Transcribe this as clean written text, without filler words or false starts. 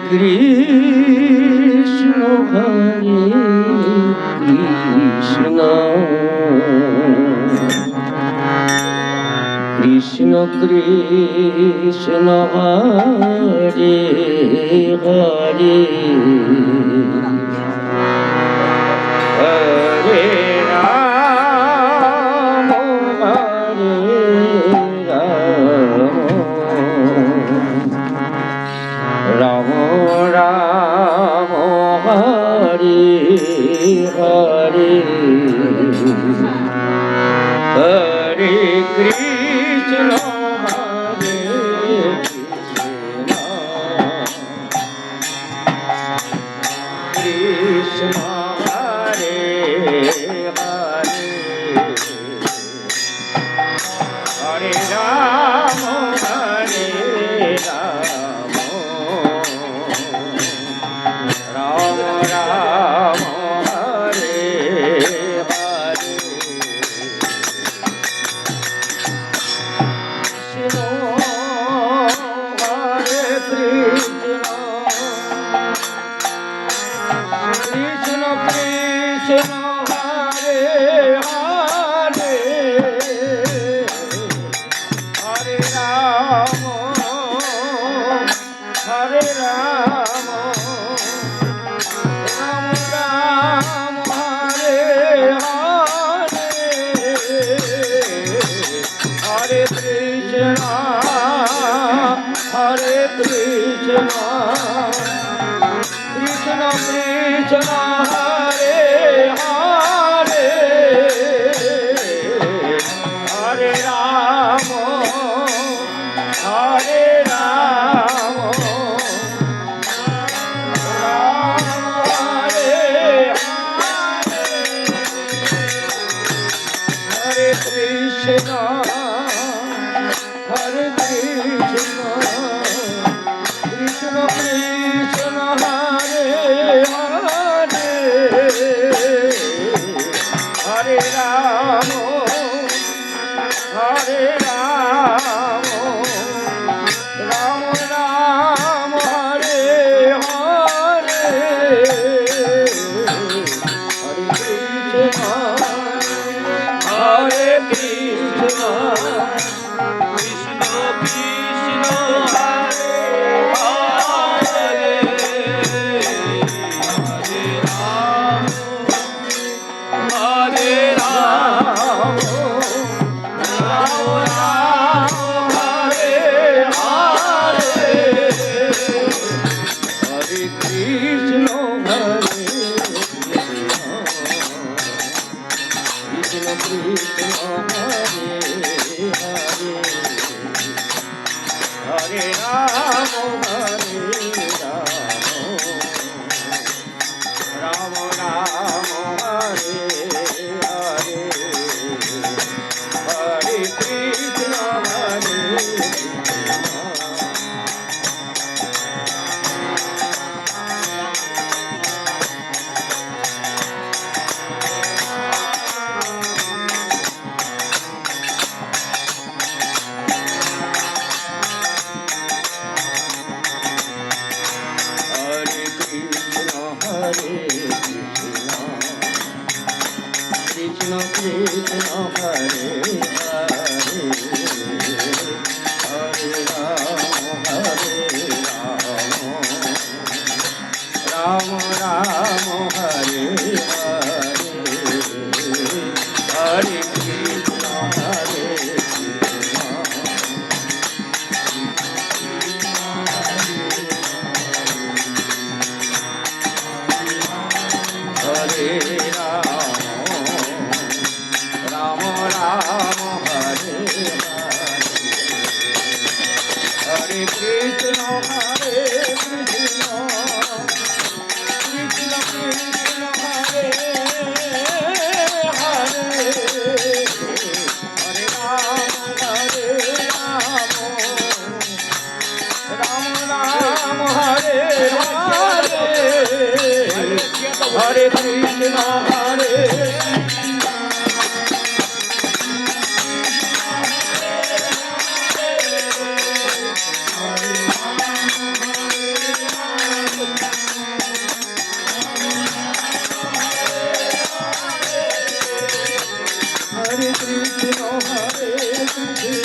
Krishna Hare Krishna Krishna Krishna Hare Hare Hare Ram Hare Ram Ram Hare Hare Hare Krishna Hare Krishna Krishna Hare Hare Hare Ram Hare Ram Ram Ram Hare Hare Krishna Hare Krishna Krishna Krishna Hare Hare Hare Ram Hare Ram Ram Ram Hare Hare Hare Krishna Hare Krishna Krishna Krishna Hare Hare Hare Ram Hare Ram Ram Hare Hare Krishna Hare Krishna Krishna Krishna Hare Hare Hare Ram Hare Ram Ram Ram Hare Hare Hare Krishna Hare Krishna Krishna Krishna Hare Hare Hare Ram Hare Ram Ram Ram Hare Hare Hare Krishna Hare Krishna Krishna Hare Hare Hare Ram Hare Ram Ram Hare Hare Hare Krishna Hare Krishna Krishna Hare Hare Hare Ram Hare Ram Ram Hare Hare Hare Krishna Hare Hare Ram Ram Ram Hare Hare Krishna Hare Krishna Krishna Krishna Hare Hare Hare Ram Ram Ram Hare Hare Hare Krishna Hare Hare